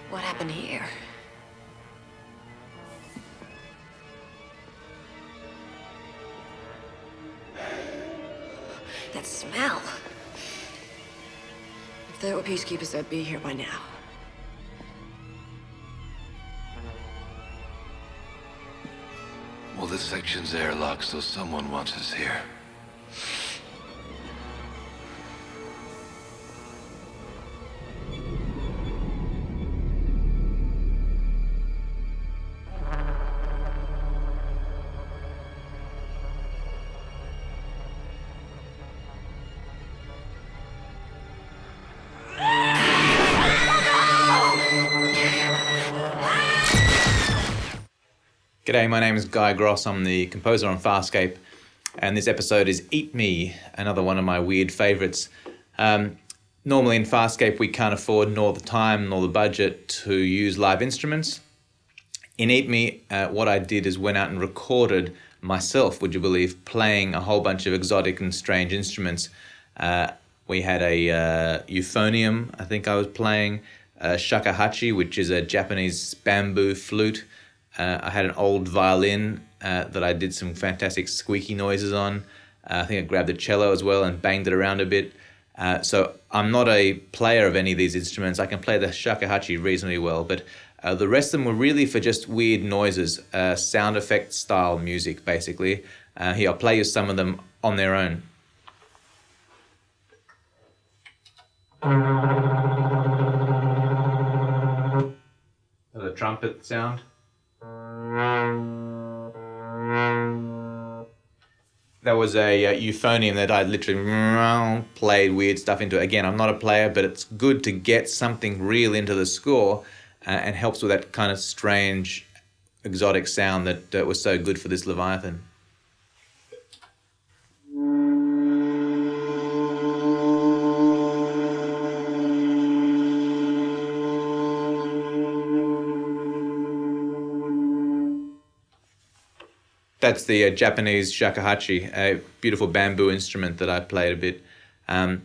What happened here? That smell. If there were peacekeepers, they'd be here by now. Well, this section's airlocked, so someone wants us here. G'day, my name is Guy Gross. I'm the composer on Farscape, and this episode is Eat Me, another one of my weird favourites. Normally in Farscape we can't afford nor the time nor the budget to use live instruments. In Eat Me, what I did is went out and recorded myself, would you believe, playing a whole bunch of exotic and strange instruments. We had a euphonium, I think I was playing, a shakuhachi, which is a Japanese bamboo flute. I had an old violin that I did some fantastic squeaky noises on. I think I grabbed a cello as well and banged it around a bit. So I'm not a player of any of these instruments. I can play the shakuhachi reasonably well, but the rest of them were really for just weird noises, sound effect style music, basically. Here, I'll play you some of them on their own. The trumpet sound. That was a euphonium that I literally played weird stuff into. Again, I'm not a player, but it's good to get something real into the score and helps with that kind of strange, exotic sound that was so good for this Leviathan. That's the Japanese shakuhachi, a beautiful bamboo instrument that I played a bit. And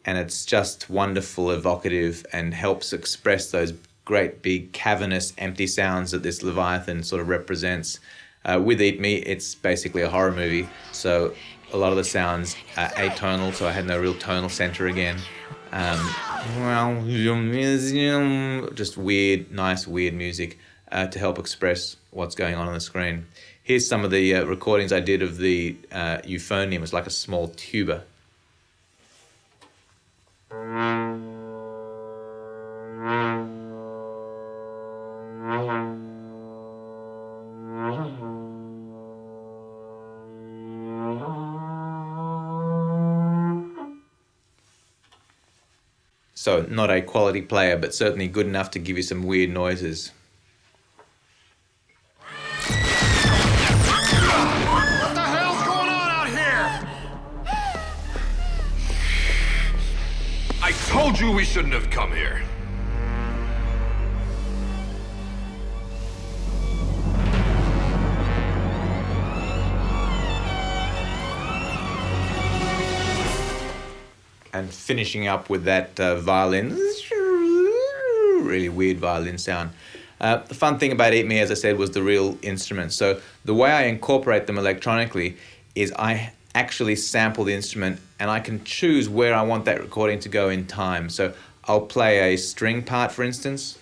it's just wonderful, evocative, and helps express those great big cavernous empty sounds that this Leviathan sort of represents. With Eat Me, it's basically a horror movie, so a lot of the sounds are atonal, so I had no real tonal center again. Just weird, nice, weird music to help express what's going on the screen. Here's some of the recordings I did of the euphonium. It's like a small tuba. So not a quality player, but certainly good enough to give you some weird noises. I told you we shouldn't have come here. And finishing up with that violin, really weird violin sound. The fun thing about Eat Me, as I said, was the real instruments. So the way I incorporate them electronically is I actually sample the instrument and I can choose where I want that recording to go in time. So I'll play a string part, for instance.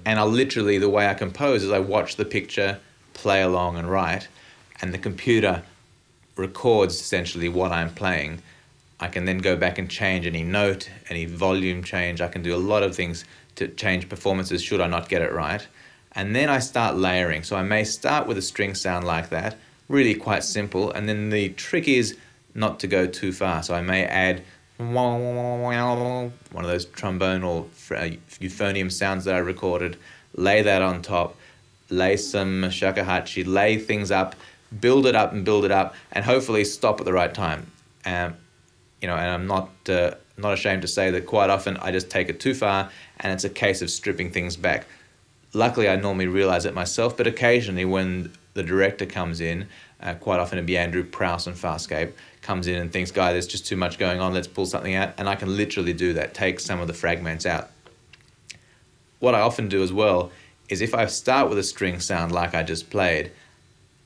And I'll literally, the way I compose is I watch the picture, play along and write, and the computer records essentially what I'm playing. I can then go back and change any note, any volume change. I can do a lot of things to change performances should I not get it right. And then I start layering. So I may start with a string sound like that, really quite simple, and then the trick is not to go too far. So I may add one of those trombone or euphonium sounds that I recorded, lay that on top, lay some shakuhachi, lay things up, build it up, and hopefully stop at the right time. And I'm not not ashamed to say that quite often I just take it too far, and it's a case of stripping things back. Luckily, I normally realize it myself, but occasionally when the director comes in, quite often it'd be Andrew Prowse on Farscape, comes in and thinks, "Guy, there's just too much going on, let's pull something out," and I can literally do that, take some of the fragments out. What I often do as well is if I start with a string sound like I just played,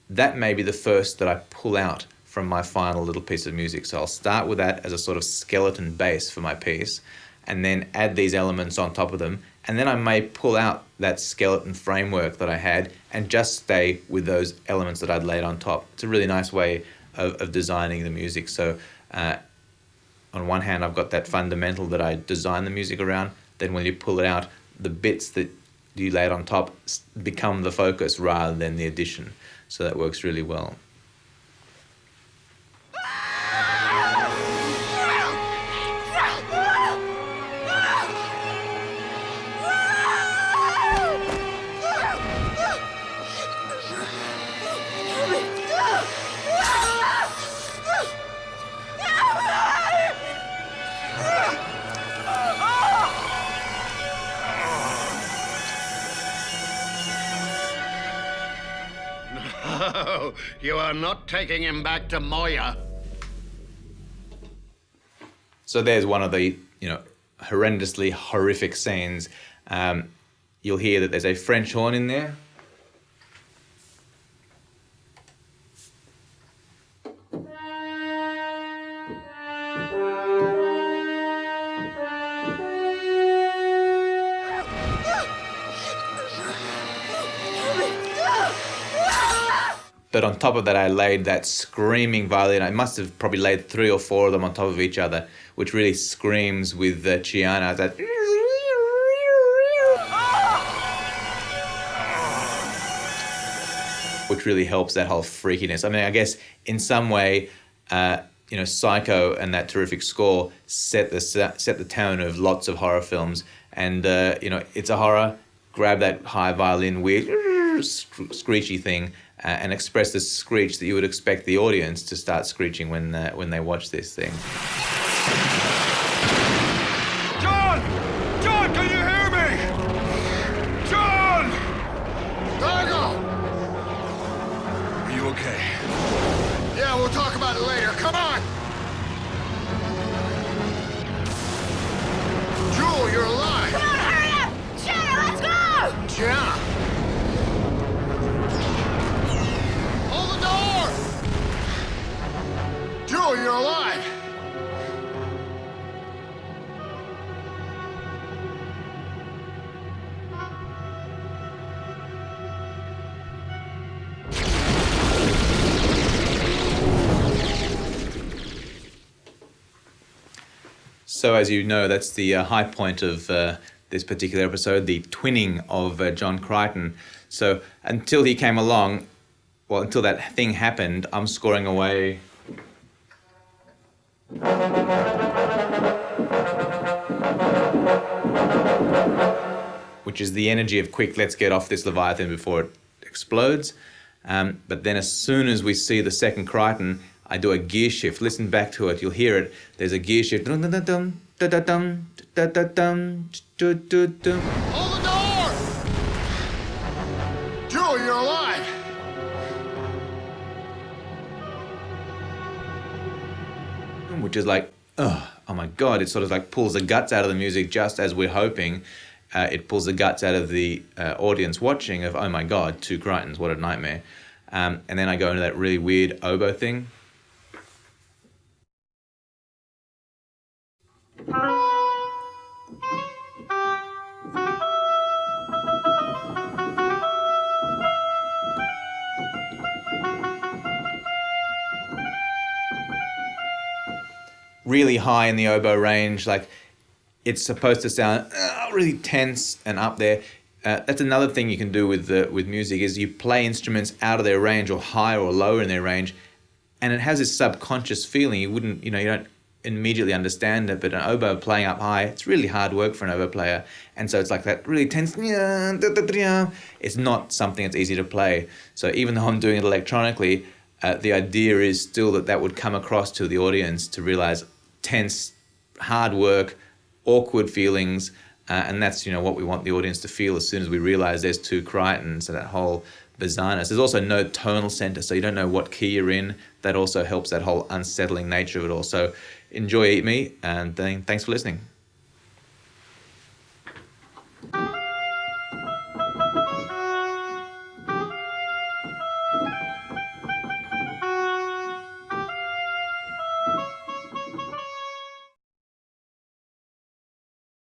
that may be the first that I pull out from my final little piece of music. So I'll start with that as a sort of skeleton base for my piece, and then add these elements on top of them, and then I may pull out that skeleton framework that I had and just stay with those elements that I'd laid on top. It's a really nice way of designing the music. So on one hand, I've got that fundamental that I design the music around, then when you pull it out, the bits that you laid on top become the focus rather than the addition. So that works really well. No, you are not taking him back to Moya. So there's one of the, horrendously horrific scenes. You'll hear that there's a French horn in there. But on top of that, I laid that screaming violin. I must have probably laid 3 or 4 of them on top of each other, which really screams with Chiana. That which really helps that whole freakiness. I mean, I guess in some way, Psycho and that terrific score set the tone of lots of horror films. And it's a horror. Grab that high violin, weird screechy thing. And express the screech that you would expect the audience to start screeching when they watch this thing. John! John, can you hear me? John! Dargo! Are you okay? Yeah, we'll talk about it later. Come on! Jewel, you're alive! Come on, hurry up! Shadow, let's go! Gianna! Hold the door! Jewel, you're alive! So as you know, that's the high point of this particular episode, the twinning of John Crichton. So until he came along, until that thing happened, I'm scoring away. Which is the energy of quick, let's get off this Leviathan before it explodes. But then as soon as we see the second Crichton, I do a gear shift. Listen back to it, you'll hear it. There's a gear shift. Hold the door! Jewel, you're alive! Which is like, oh my God, it sort of like pulls the guts out of the music just as we're hoping. It pulls the guts out of the audience watching of, oh my God, 2 Crichtons, what a nightmare. And then I go into that really weird oboe thing. Really high in the oboe range, like it's supposed to sound really tense and up there. That's another thing you can do with music is you play instruments out of their range or higher or lower in their range, and it has this subconscious feeling. You don't immediately understand it, but an oboe playing up high, it's really hard work for an oboe player, and so it's like that really tense. It's not something that's easy to play. So even though I'm doing it electronically, the idea is still that would come across to the audience to realize tense hard work, awkward feelings, and that's what we want the audience to feel as soon as we realize there's two Crichtons. So that whole bizarreness. There's also no tonal center, so you don't know what key you're in. That also helps that whole unsettling nature of it all. So enjoy Eat Me, and thanks for listening.